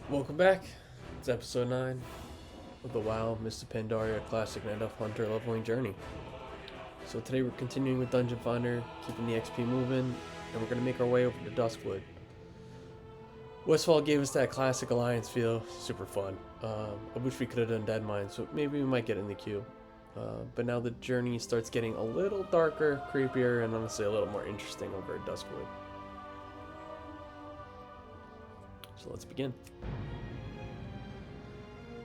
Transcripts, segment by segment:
Welcome back. It's episode 9 of the WoW Mr. Pandaria Classic Night Elf Hunter leveling journey. So today we're continuing with Dungeon Finder, keeping the XP moving, and we're going to make our way over to Duskwood. Westfall gave us that classic alliance feel, super fun. I wish we could have done Dead Mine, so maybe we might get in the queue. But now the journey starts getting a little darker, creepier, and honestly a little more interesting over at Duskwood. So let's begin.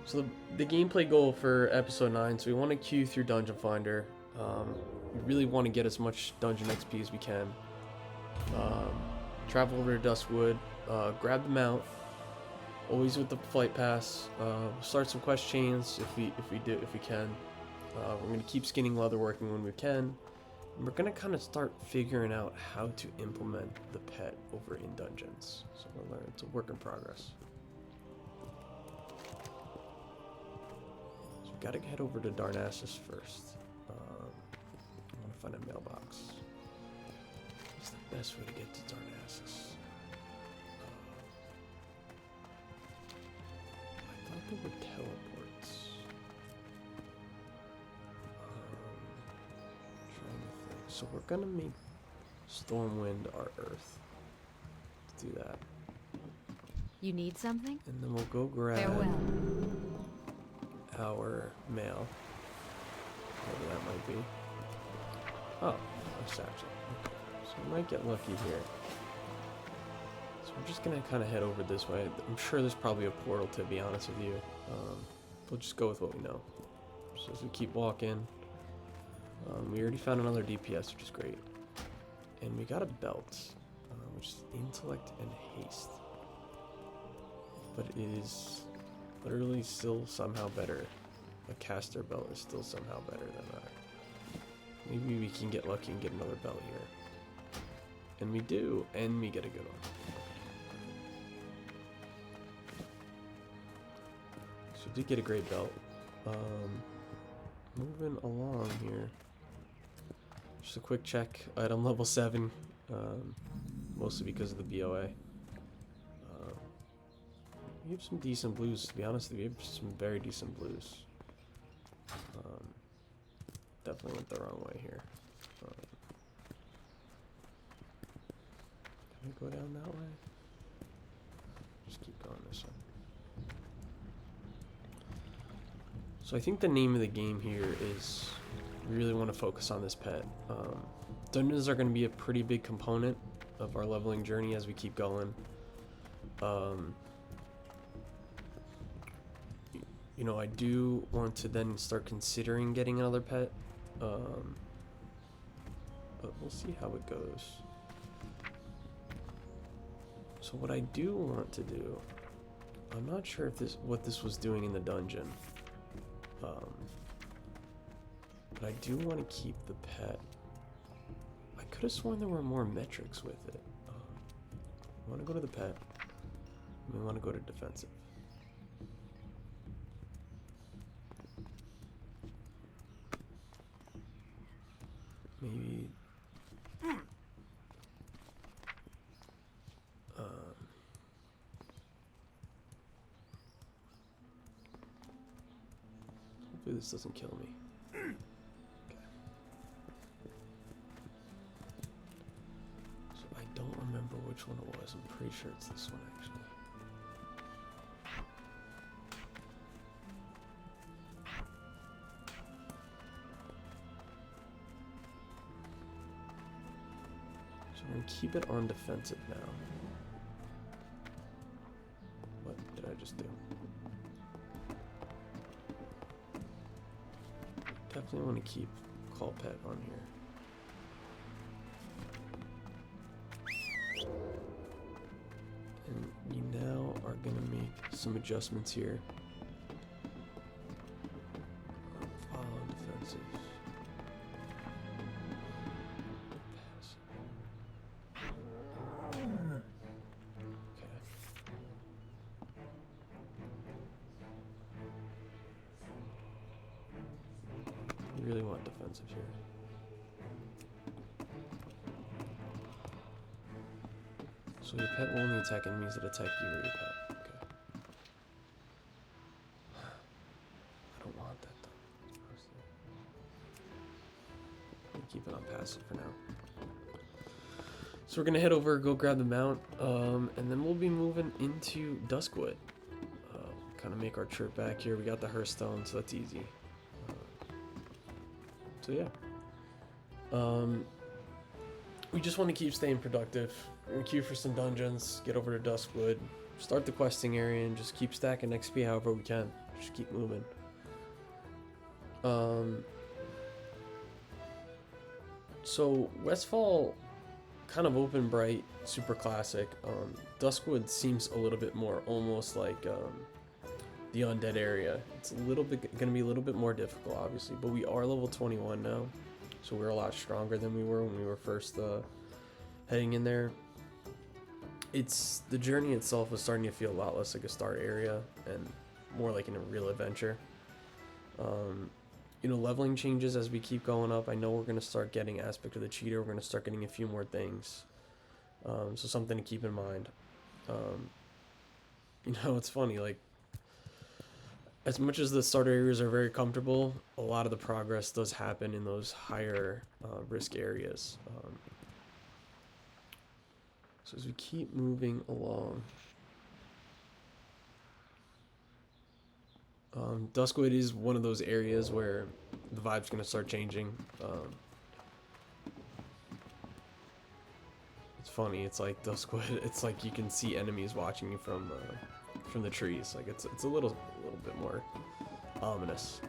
So the gameplay goal for episode 9, so we want to queue through Dungeon Finder. We really want to get as much dungeon XP as we can. Travel over to Duskwood, grab the mount, always with the flight pass. Start some quest chains if we can. We're gonna keep skinning leatherworking when we can. And we're gonna kind of start figuring out how to implement the pet over in dungeons. So we'll learn. It's a work in progress. So we gotta head over to Darnassus first. I want to find a mailbox. What's the best way to get to Darnassus? I thought there were teleports. Trying to think. So we're gonna make Stormwind our Earth. Let's do that. You need something? And then we'll go grab Farewell. our mail. Whatever that might be. Oh, that's actually. Okay. So we might get lucky here. So we're just gonna kind of head over this way. I'm sure there's probably a portal, to be honest with you. We'll just go with what we know. So as we keep walking, we already found another DPS, which is great. And we got a belt, which is intellect and haste. But it is literally still somehow better. A caster belt is still somehow better than that. Maybe we can get lucky and get another belt here. And we do, and we get a good one. So we did get a great belt. Moving along here. Just a quick check. Item level 7. Mostly because of the BOA. We have some decent blues, to be honest with you. We have some very decent blues. Definitely went the wrong way here. Can we go down that way? Just keep going this way. So I think the name of the game here is we really want to focus on this pet. Dungeons are going to be a pretty big component of our leveling journey as we keep going. You know, I do want to then start considering getting another pet. But we'll see how it goes. So what I do want to do, I'm not sure if what this was doing in the dungeon. But I do want to keep the pet. I could have sworn there were more metrics with it. I want to go to the pet. We want to go to defensive. Maybe hopefully this doesn't kill me. Okay. So I don't remember which one it was. I'm pretty sure it's this one actually. I'm gonna keep it on defensive now. What did I just do? Definitely want to keep Call Pet on here. And we now are gonna make some adjustments here. Follow defensive. Really want defensive here. So your pet will only attack enemies that attack you or your pet. Okay. keep it on passive for now. So we're gonna head over, go grab the mount, and then we'll be moving into Duskwood. Kind of make our trip back here. We got the Hearthstone, so that's easy. So yeah. We just want to keep staying productive. We're gonna queue for some dungeons, get over to Duskwood, start the questing area, and just keep stacking XP however we can. Just keep moving. So Westfall, kind of open, bright, super classic. Duskwood seems a little bit more almost like the undead area. It's a little bit gonna be a little bit more difficult, obviously, but we are level 21 now, so we're a lot stronger than we were when we were first heading in there. It's the journey itself was starting to feel a lot less like a start area and more like in a real adventure. You know, leveling changes as we keep going up. I know we're gonna start getting Aspect of the Cheater. We're gonna start getting a few more things. So something to keep in mind. You know, it's funny, like, as much as the starter areas are very comfortable, a lot of the progress does happen in those higher risk areas. So as we keep moving along, Duskwood is one of those areas where the vibe's gonna start changing. It's funny. It's like Duskwood. It's like you can see enemies watching you from the trees. Like it's a little bit more ominous.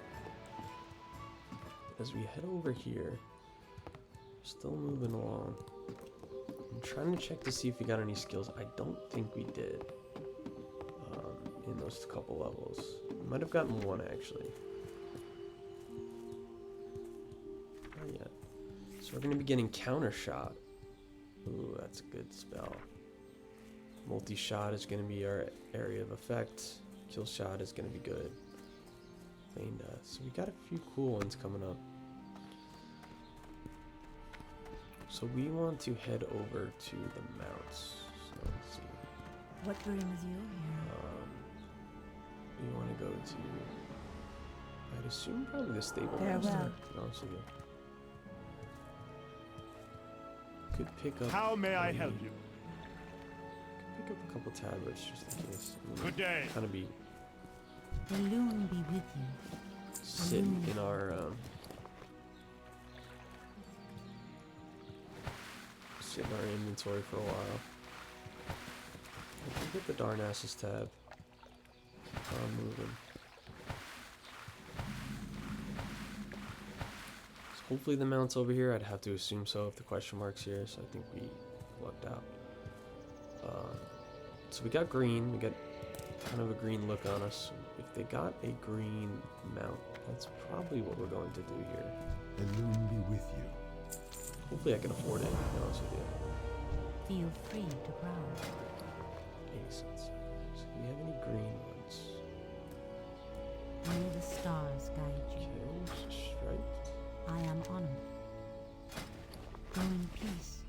As we head over here, still moving along. I'm trying to check to see if we got any skills. I don't think we did in those couple levels. We might have gotten one actually. Not yet. So we're gonna be getting counter shot. Ooh, that's a good spell. Multi-shot is going to be our area of effect. Kill shot is going to be good. Lane death. So we got a few cool ones coming up. So we want to head over to the mounts. So let's see. What brings you here? We want to go to, I'd assume probably the stable Farewell. master. Honestly, could pick up. How may I help you? Could pick up a couple tablets just in case. Good day. Kind of be The loon be with you. sitting in our inventory for a while. Let's get the Darnassus tab. I'm moving. So hopefully the mount's over here. I'd have to assume so if the question mark's here. So I think we lucked out. So we got green. We got kind of a green look on us. If they got a green mount, that's probably what we're going to do here. The loon be with you. Hopefully I can afford it, to be honest with you. Feel free to browse. 80 cents. So do we have any green ones? May the stars guide you. Okay, striped. I am honored. Go in peace.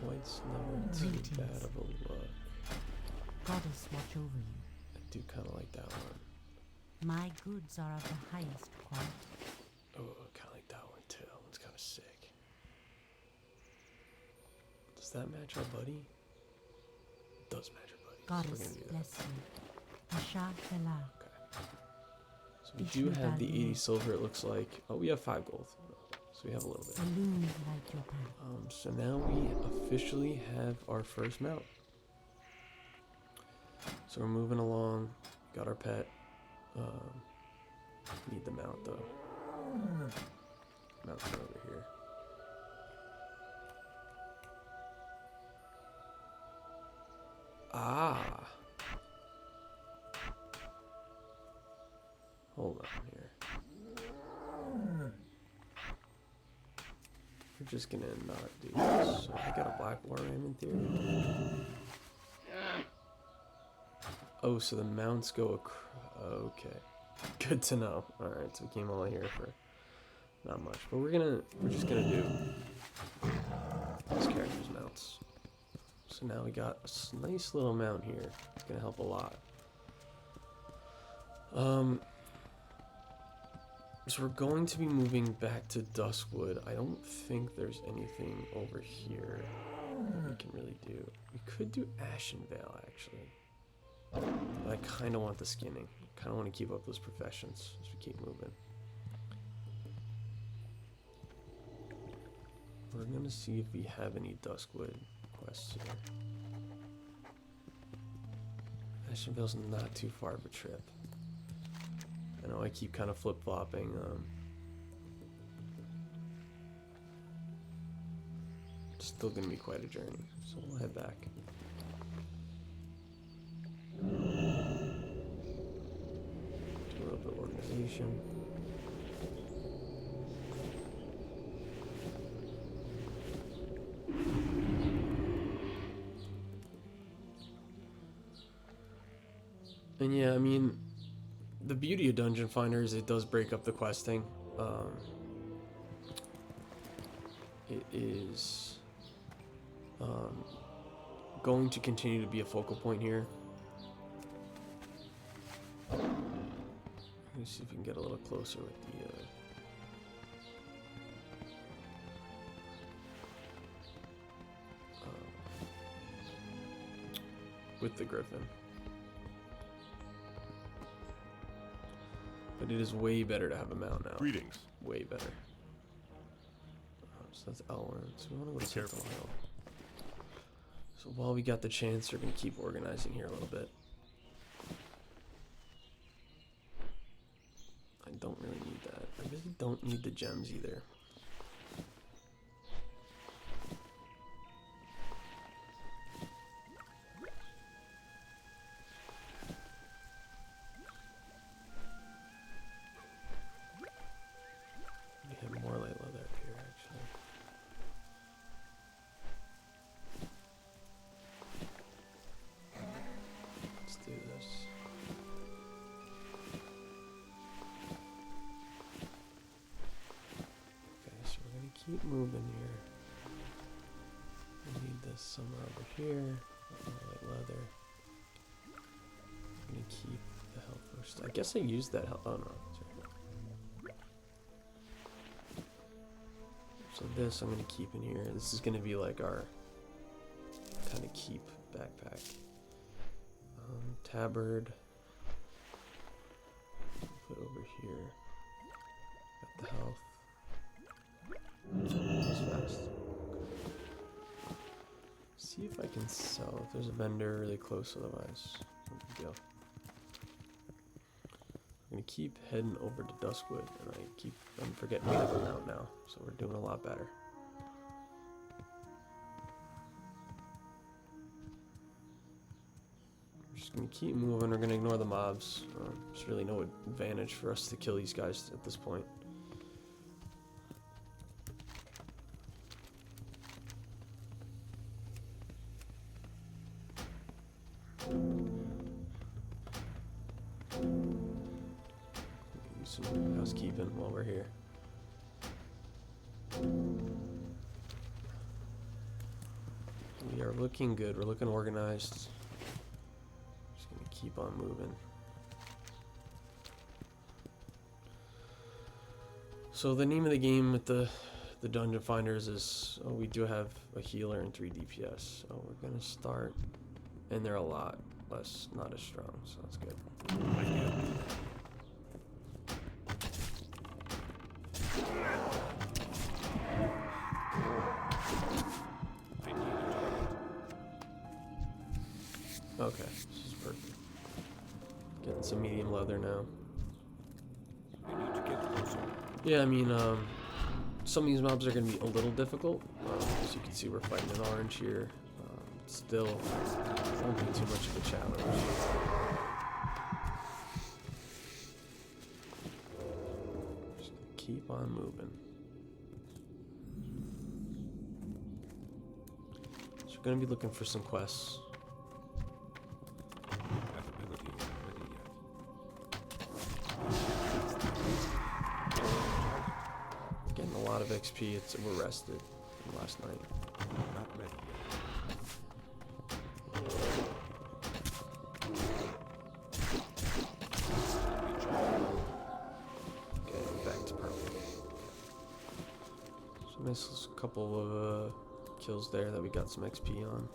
White's never too Greetings. bad of a look. Goddess watch over you. I do kind of like that one. My goods are of the highest quality. Oh, I kind of like that one too. That one's kind of sick. Does that match our buddy? It does match our buddy. So we're Goddess gonna do that. bless you. Asha Fela. Okay. So we do have the 80 silver, it looks like. Oh, we have 5 gold. So we have a little bit. The loon light your path. So now we officially have our first mount. So we're moving along. Got our pet. Need the mount though. Mount's over here. Ah. Hold on here. We're just gonna not do this. So I got a black war ram in theory. Oh, so the mounts go okay. Good to know. Alright, so we came all here for not much. But we're just gonna do this character's mounts. So now we got a nice little mount here. It's gonna help a lot. So we're going to be moving back to Duskwood. I don't think there's anything over here that we can really do. We could do Ashenvale, actually. But I kind of want the skinning. I kind of want to keep up those professions as we keep moving. We're going to see if we have any Duskwood quests here. Ashenvale's not too far of a trip. I know I keep kind of flip-flopping. It's still going to be quite a journey, so we'll head back. Do a little bit of organization. And yeah, I mean, the beauty of Dungeon Finder is it does break up the questing. It is going to continue to be a focal point here. Let me see if we can get a little closer with the Griffin. But it is way better to have a mount now. Greetings. Way better. So that's L1. So we want to go to Central Hill. So while we got the chance, we're going to keep organizing here a little bit. I don't really need that. I really don't need the gems either. We have more light leather up here, actually. Let's do this. Okay, so we're gonna keep moving here. We need this somewhere over here. More light leather. I'm gonna keep the health first. I guess I used that health. Oh no, it's right here. So this I'm gonna keep in here. This is gonna be like our kind of keep backpack. Tabard. Put over here. Got the health. That was fast. See if I can sell. If there's a vendor really close, otherwise, no big deal. I'm gonna keep heading over to Duskwood, and I'm forgetting we have a mount now, so we're doing a lot better. We're just gonna keep moving. We're gonna ignore the mobs. There's really no advantage for us to kill these guys at this point. Do some housekeeping while we're here. We are looking good. We're looking organized. Just gonna keep on moving. So the name of the game with the Dungeon Finders is we do have a healer and 3 DPS. So we're gonna start, and they're a lot less, not as strong. So that's good. Okay, this is perfect. Getting some medium leather now. I need to get closer. Yeah, I mean, some of these mobs are going to be a little difficult. As you can see, we're fighting an orange here. Still, it won't be too much of a challenge. Just gonna keep on moving. So we're going to be looking for some quests. Ability ready yet. Getting a lot of XP. We're rested from last night. Not ready yet. Okay, back Nice couple of kills there that we got some XP on.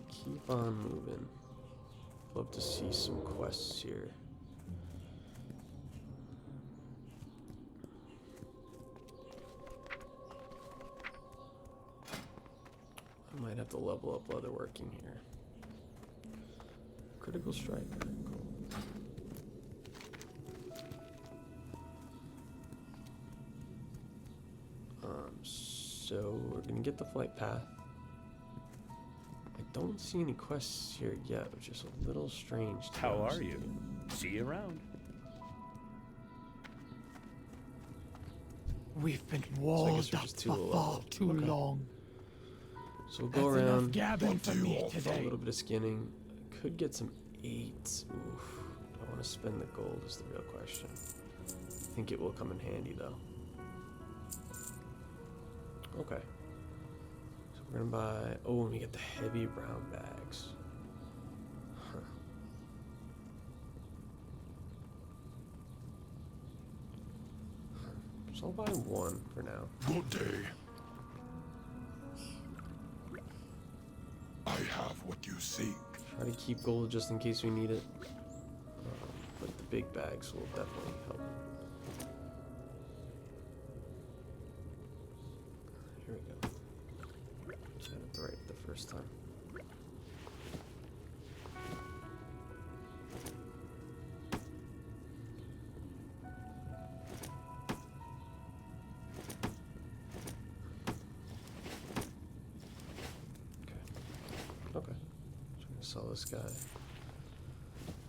Keep on moving. Love to see some quests here. I might have to level up leather working here. Critical strike. Cool. So we're gonna get the flight path. I don't see any quests here yet, which is a little strange. How are you? See you around. We've been walled up for far too long. So we'll go That's enough around, gabbing for me a today. little bit of skinning. Could get some 8. Oof. Do I want to spend the gold is the real question. I think it will come in handy though. Okay. So we're gonna buy, oh, and we get the heavy brown bags. Huh. So I'll buy 1 for now. Good day. I have what you seek. Try to keep gold just in case we need it. But the big bags will definitely help. Here we go. Just had it right the first time. Okay. Trying to sell this guy.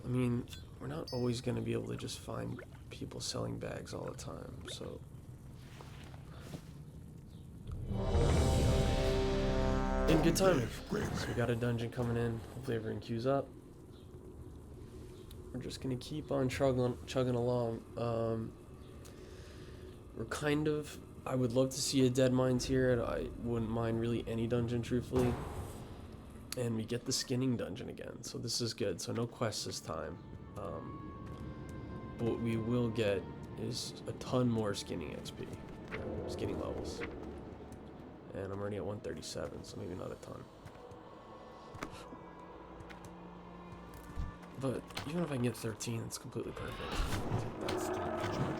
I mean, we're not always going to be able to just find people selling bags all the time, so. In good timing. So we got a dungeon coming in. Hopefully everyone queues up. We're just going to keep on chugging along. We're kind of. I would love to see a Dead Mines here, and I wouldn't mind really any dungeon, truthfully. And we get the skinning dungeon again, so this is good. So no quests this time. But what we will get is a ton more skinning XP, skinning levels. And I'm already at 137, so maybe not a ton. But even if I can get 13, it's completely perfect. That's still a picture.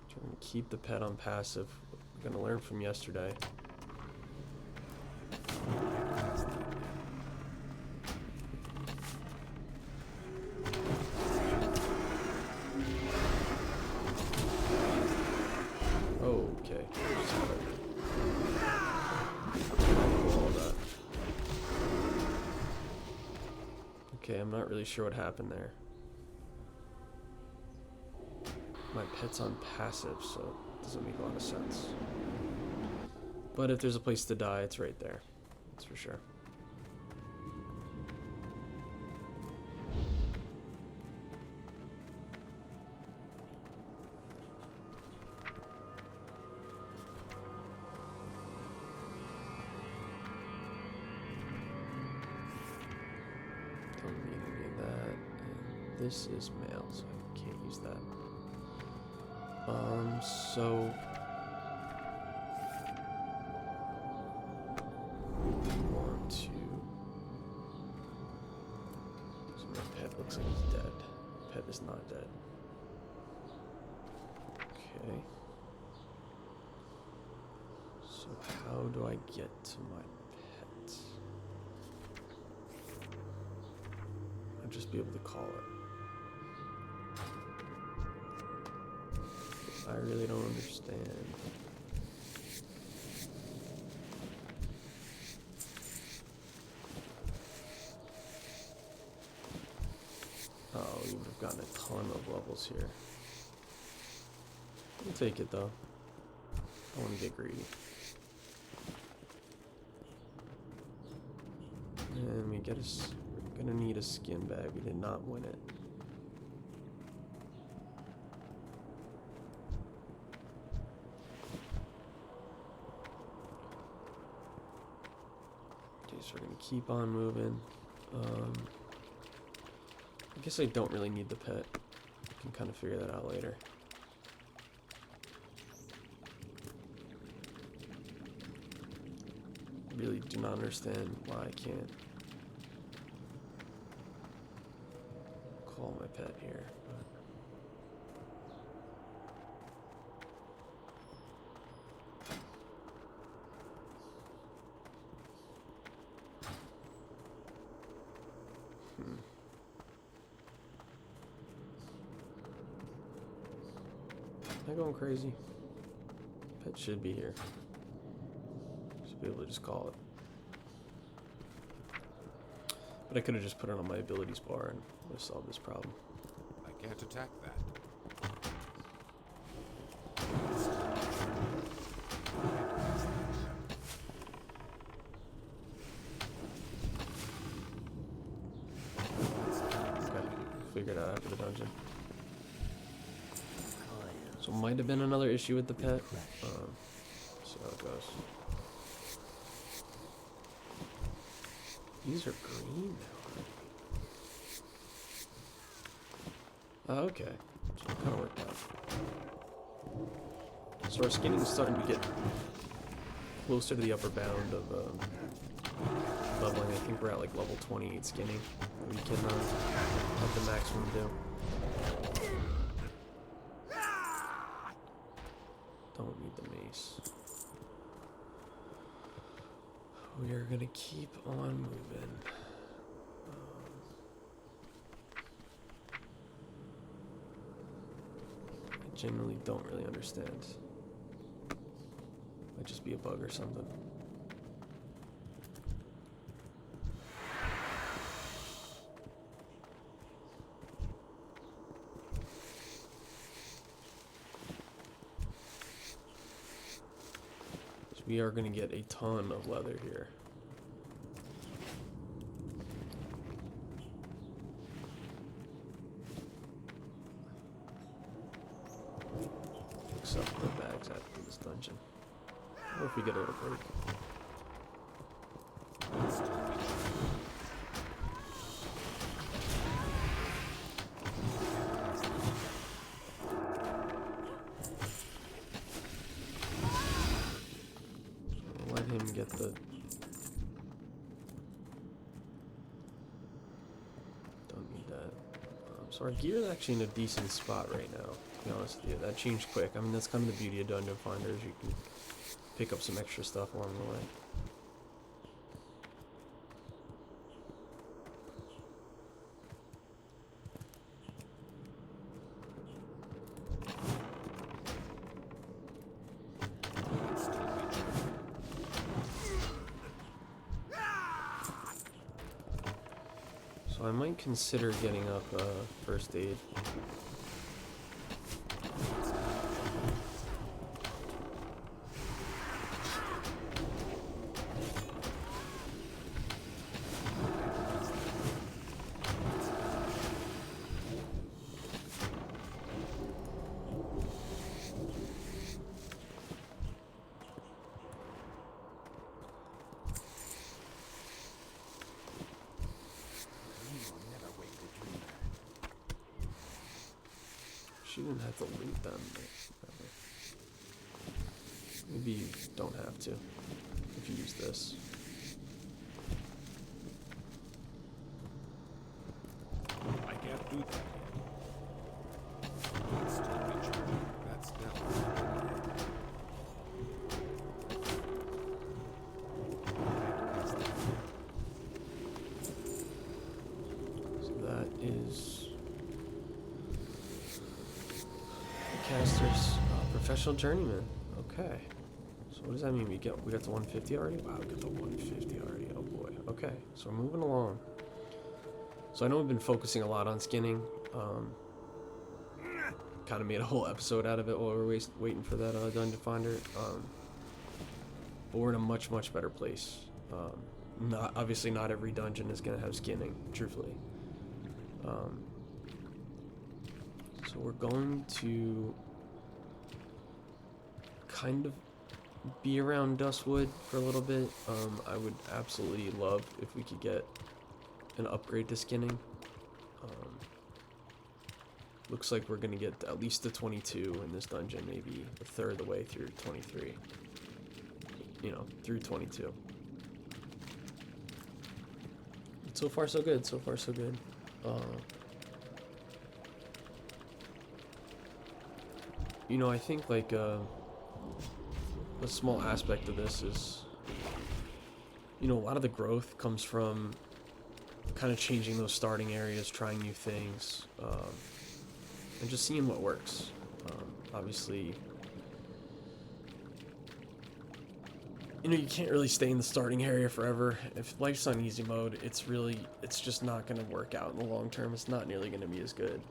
Trying to keep the pet on passive. We're gonna learn from yesterday. Okay. Okay, I'm not really sure what happened there. My pet's on passive, so it doesn't make a lot of sense. But if there's a place to die, it's right there. That's for sure. Don't need any of that. And this is mail, so I can't use that. So want to. So my pet looks like he's dead. Pet is not dead. Okay. So how do I get to my pet? I'll just be able to call it. I really don't understand. Oh, you would have gotten a ton of levels here. I'll take it though. I want to get greedy. And we get we're gonna need a skin bag. We did not win it. so we're gonna keep on moving. I guess I don't really need the pet. I can kind of figure that out later. Really do not understand why I can't call my pet here. Am I going crazy? Pet should be here. Should be able to just call it. But I could have just put it on my abilities bar and would have solved this problem. I can't attack that. Okay, figured out after the dungeon. So might have been another issue with the pet. See how it goes. These are green now. Oh, okay. So it kind of worked out. So our skinning is starting to get closer to the upper bound of leveling. I think we're at like level 28 skinning. We can have the maximum do. Don't need the mace. We are gonna keep on moving. I genuinely don't really understand. Might just be a bug or something. We are going to get a ton of leather here. Except the bags after this dungeon. Or if we get a little break. Get the don't need that. So our gear is actually in a decent spot right now, to be honest with you. That changed quick. I mean, that's kind of the beauty of Dungeon Finders. You can pick up some extra stuff along the way. I might consider getting up first aid. She didn't have to loot them. Maybe you don't have to if you use this. I can't do that yet. It's still recharging. That's So that is Caster's professional journeyman. Okay. So what does that mean? We got to 150 already? Wow, we got to 150 already. Oh boy. Okay. So we're moving along. So I know we've been focusing a lot on skinning. Kind of made a whole episode out of it while we were waiting for that dungeon finder. But we're in a much better place. Obviously not every dungeon is going to have skinning, truthfully. So we're going to kind of be around Duskwood for a little bit. I would absolutely love if we could get an upgrade to skinning. Looks like we're gonna get at least to 22 in this dungeon, maybe a third of the way through 23. You know, through 22. But so far so good, so far so good. You know, I think like a small aspect of this is, you know, a lot of the growth comes from kind of changing those starting areas, trying new things, and just seeing what works. Obviously, you know, you can't really stay in the starting area forever. If life's on easy mode, it's just not going to work out in the long term. It's not nearly going to be as good.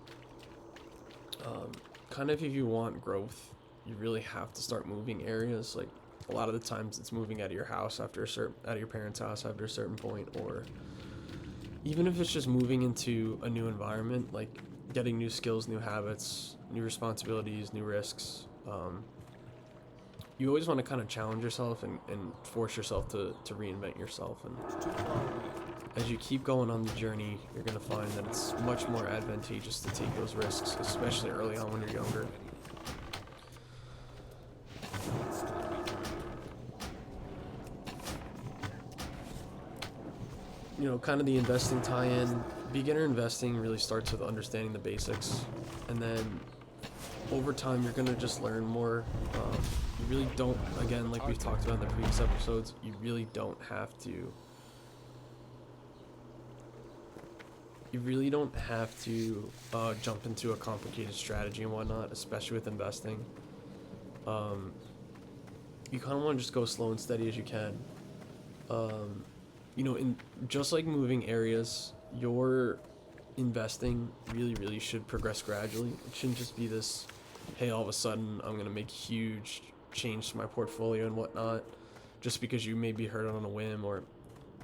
Kind of if you want growth, you really have to start moving areas. Like a lot of the times it's moving out of your house out of your parents' house after a certain point, or even if it's just moving into a new environment, like getting new skills, new habits, new responsibilities, new risks. You always want to kind of challenge yourself and force yourself to reinvent yourself. And as you keep going on the journey, you're going to find that it's much more advantageous to take those risks, especially early on when you're younger. You know, kind of the investing tie-in. Beginner investing really starts with understanding the basics, and then over time you're going to just learn more. You really don't, again, like we've talked about in the previous episodes, you really don't have to jump into a complicated strategy and whatnot, especially with investing. You kind of want to just go slow and steady as you can. You know, just like moving areas, your investing really should progress gradually. It shouldn't just be this, hey, all of a sudden I'm going to make a huge change to my portfolio and whatnot, just because you maybe heard it on a whim, or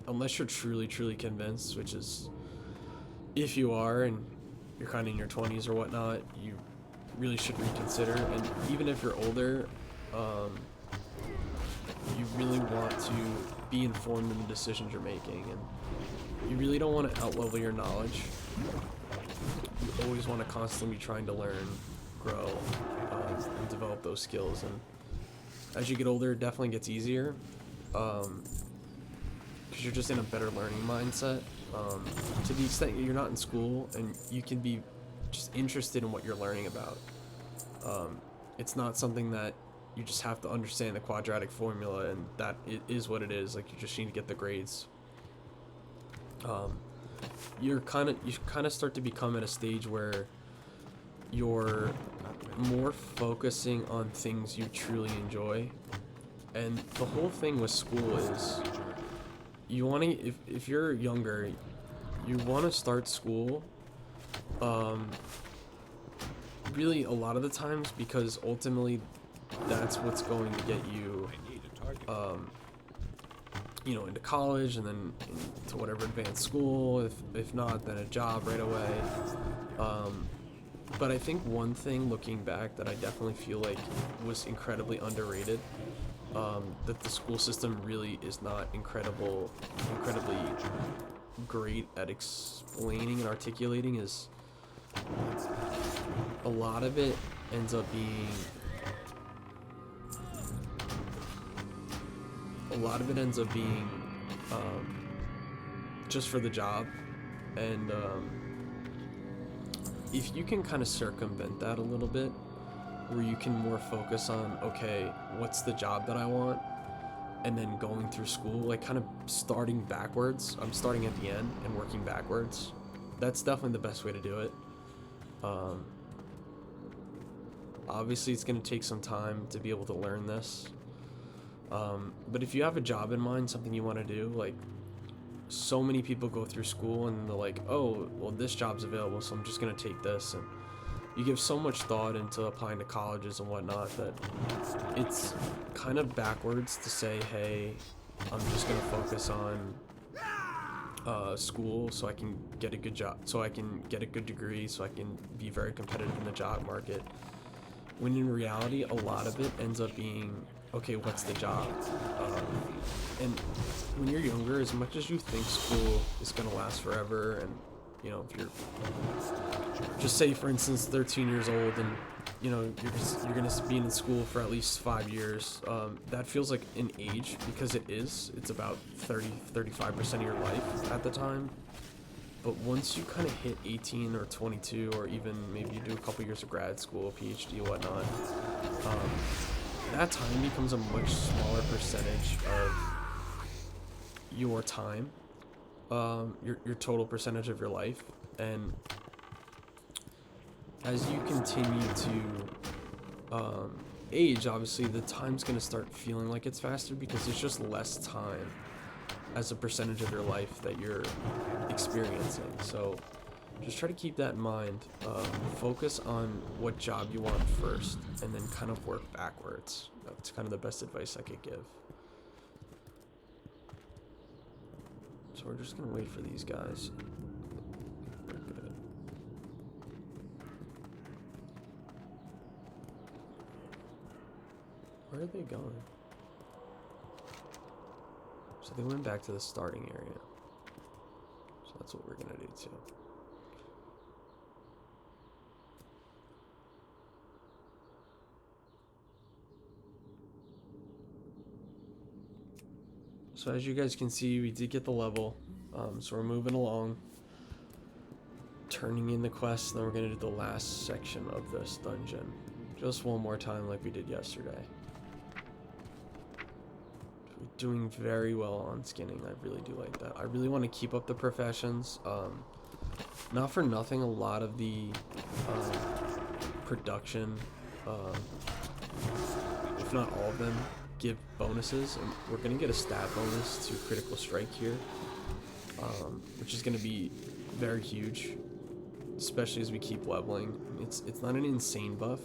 unless you're truly convinced, which is, if you are and you're kind of in your 20s or whatnot, you really should reconsider. And even if you're older, you really want to be informed in the decisions you're making, and you really don't want to outlevel your knowledge. You always want to constantly be trying to learn, grow, and develop those skills. And as you get older, it definitely gets easier, because you're just in a better learning mindset. To the extent that you're not in school and you can be just interested in what you're learning about. It's not something that you just have to understand the quadratic formula and that it is what it is. Like, you just need to get the grades. You kind of start to become at a stage where you're more focusing on things you truly enjoy. And the whole thing with school is, you want to, if you're younger, you want to start school really a lot of the times, because ultimately that's what's going to get you you know, into college, and then into whatever advanced school, if not, then a job right away. But I think one thing looking back that I definitely feel like was incredibly underrated, that the school system really is not incredibly great at explaining and articulating, is a lot of it ends up being just for the job. And if you can kind of circumvent that a little bit, where you can more focus on, okay, what's the job that I want, and then going through school, like kind of starting backwards. I'm starting at the end and working backwards. That's definitely the best way to do it. Obviously it's going to take some time to be able to learn this. But if you have a job in mind, something you want to do, like, so many people go through school and they're like, oh, well, this job's available, so I'm just going to take this. And you give so much thought into applying to colleges and whatnot that it's kind of backwards to say, hey, I'm just going to focus on school so I can get a good job, so I can get a good degree, so I can be very competitive in the job market. When in reality, a lot of it ends up being okay, what's the job? And when you're younger, as much as you think school is gonna last forever, and you know, if you're just say, for instance, 13 years old, and you know you're gonna be in school for at least 5 years, that feels like an age because it is. It's about 35% of your life at the time. But once you kind of hit 18 or 22, or even maybe you do a couple years of grad school, PhD, whatnot, that time becomes a much smaller percentage of your time, your total percentage of your life. And as you continue to age, obviously the time's going to start feeling like it's faster because there's just less time as a percentage of your life that you're experiencing. So just try to keep that in mind. Focus on what job you want first, and then kind of work backwards. That's kind of the best advice I could give. So we're just gonna wait for these guys. We're good. Where are they going? So they went back to the starting area. So that's what we're gonna do too. So as you guys can see, we did get the level. So we're moving along, turning in the quest, and then we're gonna do the last section of this dungeon. Just one more time like we did yesterday. We're doing very well on skinning. I really do like that. I really want to keep up the professions. Not for nothing, a lot of the production, if not all of them, give bonuses, and we're gonna get a stat bonus to critical strike here, which is gonna be very huge, especially as we keep leveling. It's not an insane buff,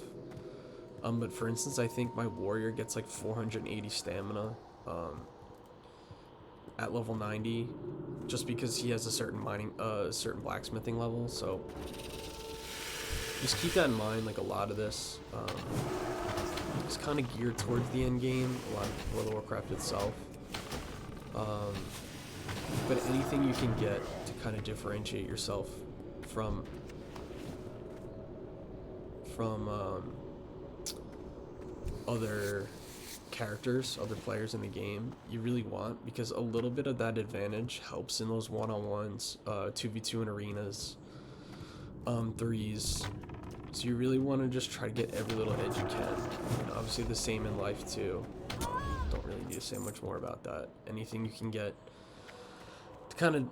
but for instance, I think my warrior gets like 480 stamina at level 90, just because he has a certain certain blacksmithing level. So just keep that in mind. Like, a lot of this is kind of geared towards the end game, a lot of World of Warcraft itself. But anything you can get to kind of differentiate yourself from other characters, other players in the game, you really want, because a little bit of that advantage helps in those one-on-ones, 2v2 in arenas, 3s. So you really want to just try to get every little edge you can. And obviously the same in life too. Don't really need to say much more about that. Anything you can get to kind of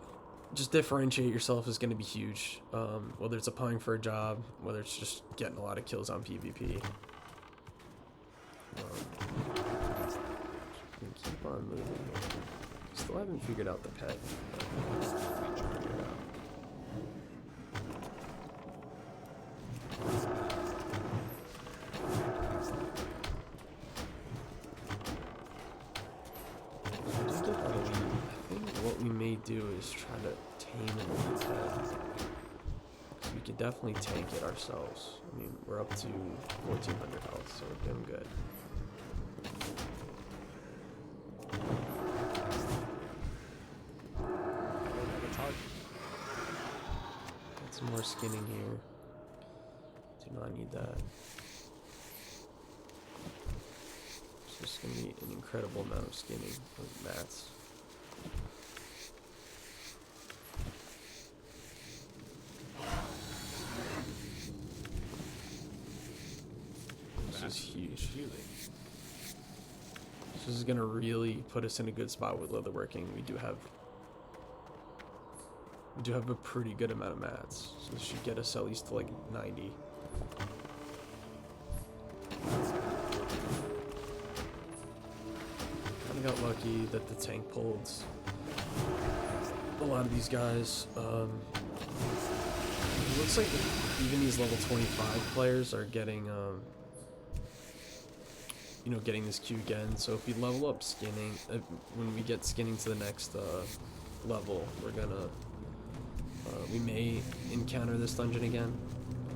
just differentiate yourself is going to be huge. Whether it's applying for a job, whether it's just getting a lot of kills on PvP. Keep on moving. Still haven't figured out the pet. What we may do is try to tame an elite pet. We could definitely tank it ourselves. I mean, we're up to 1400 health, so we're doing good. Got some more skinning here. Do not need that. It's just gonna be an incredible amount of skinning of mats. This is huge. This is gonna really put us in a good spot with leatherworking. We do have a pretty good amount of mats, so this should get us at least to like 90. Kinda got lucky that the tank pulled a lot of these guys. It looks like even these level 25 players are getting you know, getting this queue again. So if we level up skinning, when we get skinning to the next level, we're gonna we may encounter this dungeon again.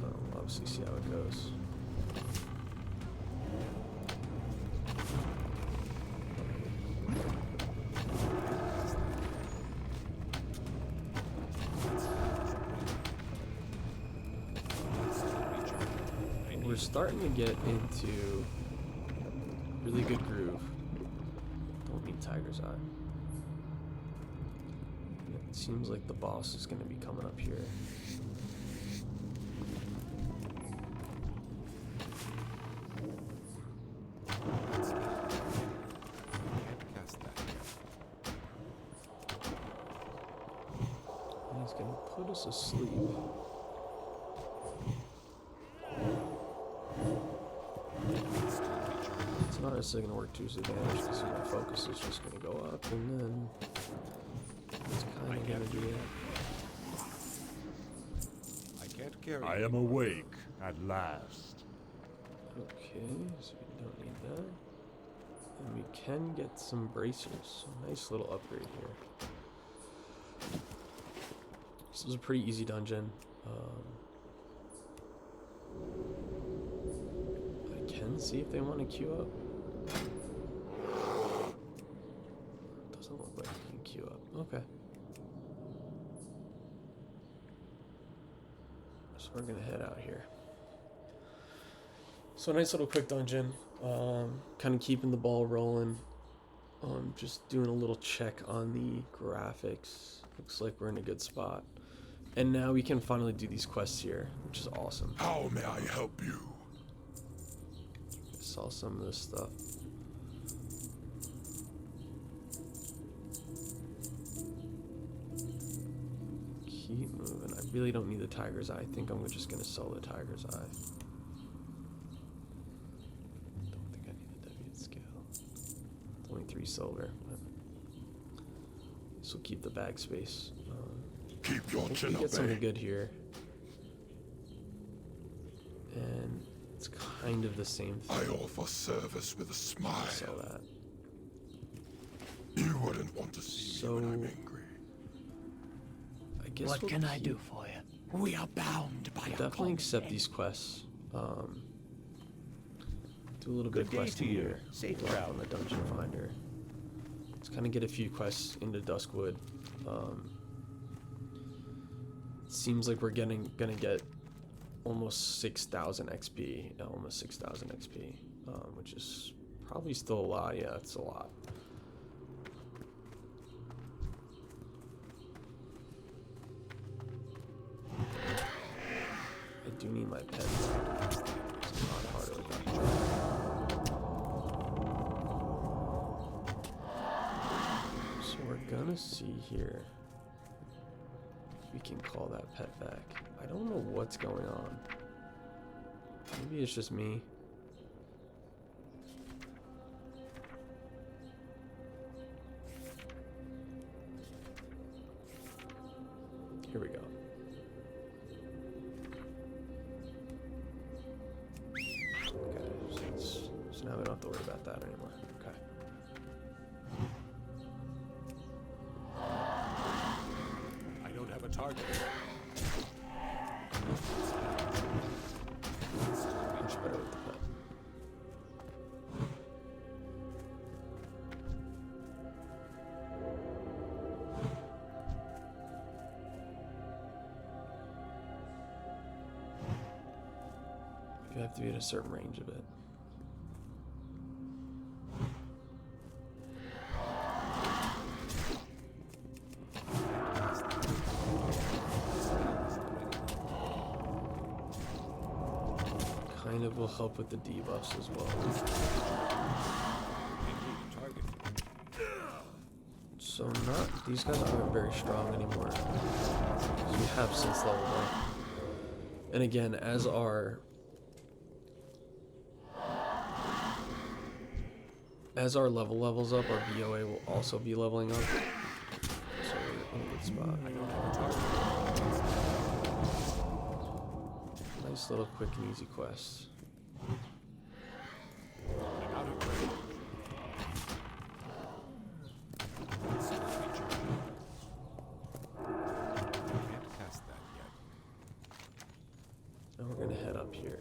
We'll obviously see how it goes. we're starting to get into really good groove. Don't need Tiger's Eye. It seems like the boss is going to be coming up here. Can't cast that yet. And he's going to put us asleep. It's not necessarily going to work to his advantage because my focus is just going to go up, and then it's kind of going to do that. I can't carry. I am awake at last. Okay, so we don't need that. And we can get some bracers. So nice little upgrade here. This is a pretty easy dungeon. I can see if they want to queue up. Doesn't look like you can queue up. Okay. So we're gonna head out here. So a nice little quick dungeon. Kind of keeping the ball rolling. Just doing a little check on the graphics. Looks like we're in a good spot. And now we can finally do these quests here, which is awesome. How may I help you? I saw some of this stuff. Keep moving. I really don't need the Tiger's Eye. I think I'm just going to sell the Tiger's Eye. Don't think I need the W scale. It's only 3 silver. This will keep the bag space. Keep your I think chin we up, get something eh? good here. And it's kind of the same thing. I offer service with a smile. Sell that. You wouldn't want to see me when I'm angry. I guess What we'll can I keep- do for you? We are bound by a Definitely accept contract. these quests. Do a little bit of Good day questing to you. here. Safe Go out travel. on the dungeon finder. Let's kind of get a few quests into Duskwood. Seems like we're gonna get almost 6,000 XP, almost 6,000 XP, which is probably still a lot. Yeah, it's a lot. I do need my pet. It's a lot harder without the drone. So we're gonna see here. We can call that pet back. I don't know what's going on. Maybe it's just me. Here we go. Okay, so now we don't have to worry about that anymore. Okay. I don't have a target. Much better with the pet. You have to be at a certain range of it. Kind of will help with the debuffs as well. Target. So these guys aren't very strong anymore. We have since leveled up. And again, as our level levels up, our VOA will also be leveling up. So we're in a good spot. I don't have a target. Nice little quick and easy quest. I'm out of range. Can't cast that yet. Now we're gonna head up here.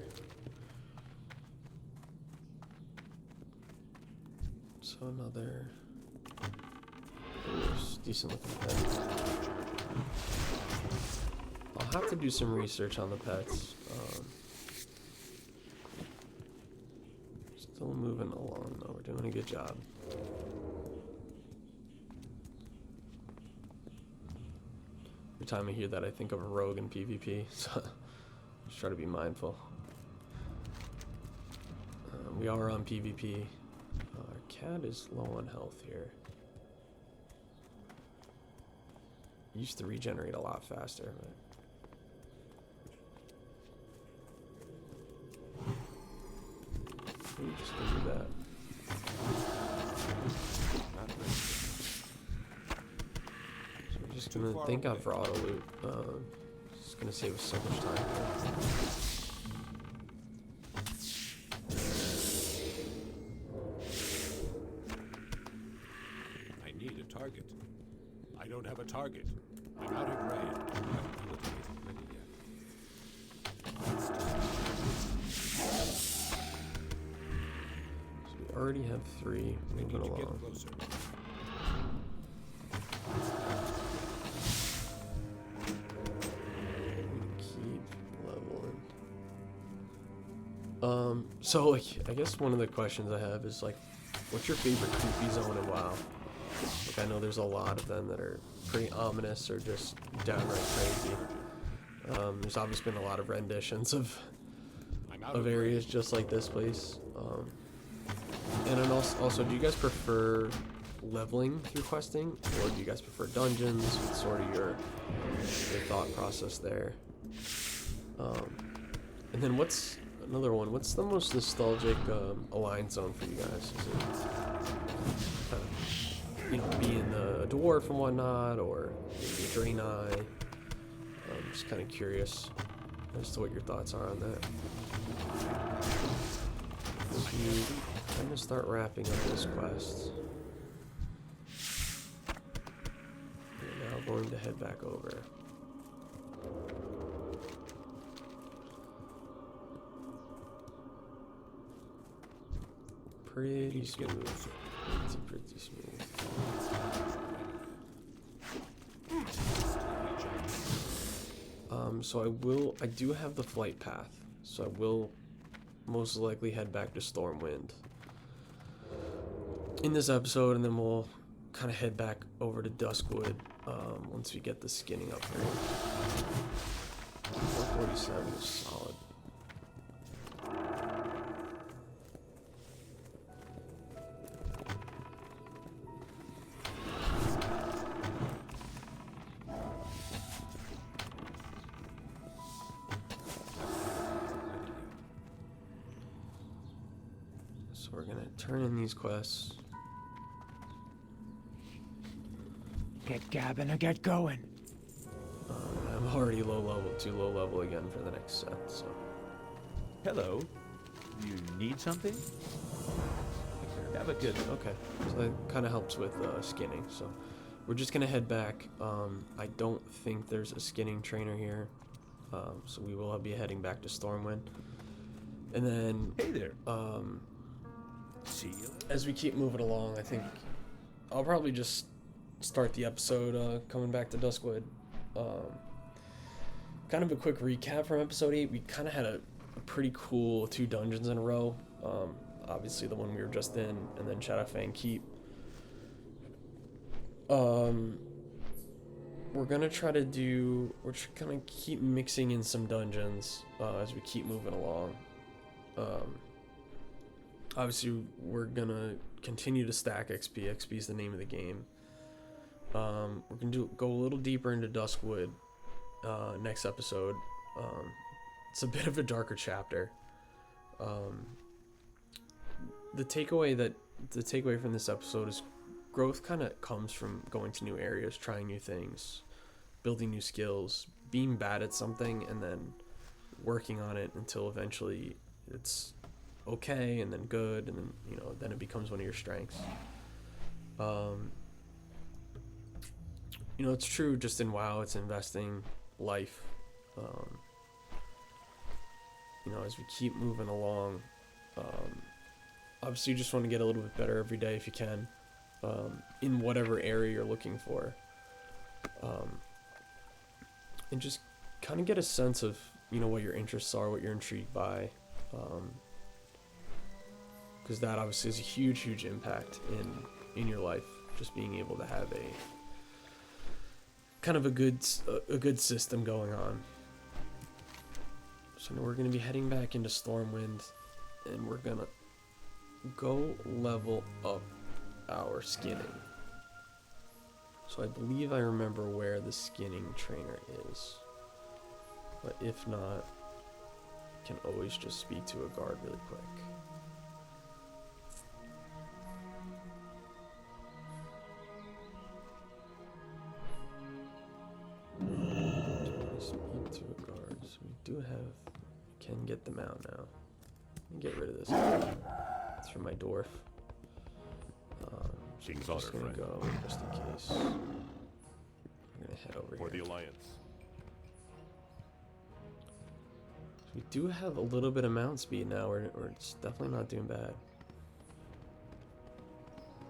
So another decent looking pet. I'll have to do some research on the pets. Still moving along though. We're doing a good job. Every time I hear that, I think of a rogue in PvP, so just try to be mindful. We are on PvP. Our cat is low on health here. Used to regenerate a lot faster, but we're just gonna do that. Not ready yet. So we're just gonna thank God for auto loot. It's gonna save us so much time. I need a target. I don't have a target. I'm out of range. My ability isn't ready yet. So we already have 3 I need moving to get along. closer. Keep leveling. So like, I guess one of the questions I have is like, what's your favorite creepy zone in WoW? Like, I know there's a lot of them that are pretty ominous or just downright crazy. There's obviously been a lot of renditions of I'm out of areas just like this place. And then also, do you guys prefer leveling through questing, or do you guys prefer dungeons? What's sort of your thought process there? And then what's another one? What's the most nostalgic alliance zone for you guys? Is it kind of, you know, being a dwarf and whatnot, or maybe a Draenei? I'm just kind of curious as to what your thoughts are on that. As you kind of start wrapping up this quest, we're now going to head back over. Pretty smooth. Pretty smooth. So I do have the flight path, so I will most likely head back to Stormwind in this episode, and then we'll kind of head back over to Duskwood once we get the skinning upgrade. 447 is solid. So we're gonna turn in these quests. Get gabbing or get going. I'm already low level, too low level again for the next set, so. Hello. You need something? Have a good one. Okay, so that kind of helps with skinning. So we're just gonna head back. I don't think there's a skinning trainer here, so we will be heading back to Stormwind. And then, Hey there. See you. as we keep moving along, I think I'll probably just start the episode coming back to Duskwood. Kind of a quick recap from episode 8. We kind of had a pretty cool 2 dungeons in a row. Obviously the one we were just in, and then Shadowfang Keep. We're gonna keep mixing in some dungeons as we keep moving along. Obviously we're gonna continue to stack XP. XP is the name of the game. We're gonna go a little deeper into Duskwood next episode. It's a bit of a darker chapter. The takeaway from this episode is growth kind of comes from going to new areas, trying new things, building new skills, being bad at something, and then working on it until eventually it's okay, and then good, and then, you know, then it becomes one of your strengths. You know, it's true just in WoW, it's investing life. You know, as we keep moving along, obviously you just want to get a little bit better every day if you can, in whatever area you're looking for. And just kind of get a sense of, you know, what your interests are, what you're intrigued by. because that obviously is a huge impact in your life. Just being able to have a kind of a good system going on. So now we're going to be heading back into Stormwind, and we're going to go level up our skinning. So I believe I remember where the skinning trainer is. But if not, I can always just speak to a guard really quick. Speak to a guard. So we do have, can get them out now. Get rid of this. It's from my dwarf. So King's I'm just honor, gonna friend. go just in case. I'm gonna head over For the here. Alliance. So we do have a little bit of mount speed now. We're it's definitely not doing bad.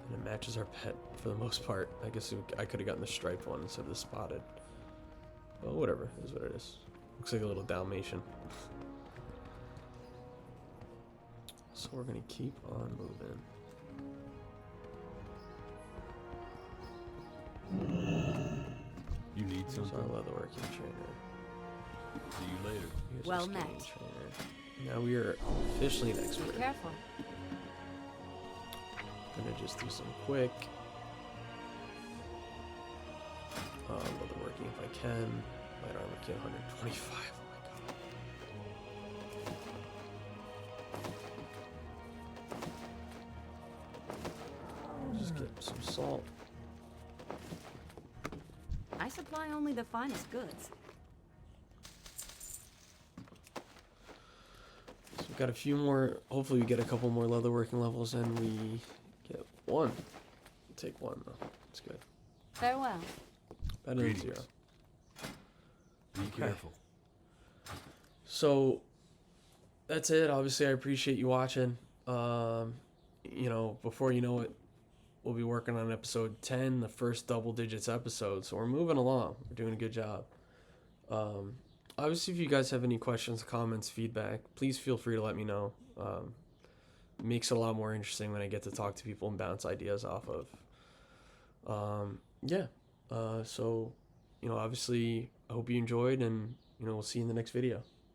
And it matches our pet for the most part. I guess I could have gotten the striped one instead of the spotted. Well, whatever. It is what it is. Looks like a little Dalmatian. So we're gonna keep on moving. You need Here's our something? leatherworking trainer. See you later. Here's Well our skinning met. trainer. Now we are officially an Be expert. careful. Gonna just do some quick leatherworking if I can. Light armor kit 125. Oh my god. Just get some salt. I supply only the finest goods. So we've got a few more. Hopefully, we get a couple more leatherworking levels, and we get one. We'll take one though. It's good. Farewell. Better than Greetings. 0. Be careful. So that's it. Obviously, I appreciate you watching. You know, before you know it, we'll be working on episode 10, the first double digits episode. So we're moving along. We're doing a good job. Obviously, if you guys have any questions, comments, feedback, please feel free to let me know. Makes it a lot more interesting when I get to talk to people and bounce ideas off of. Yeah. So, you know, obviously, I hope you enjoyed, and, you know, we'll see you in the next video.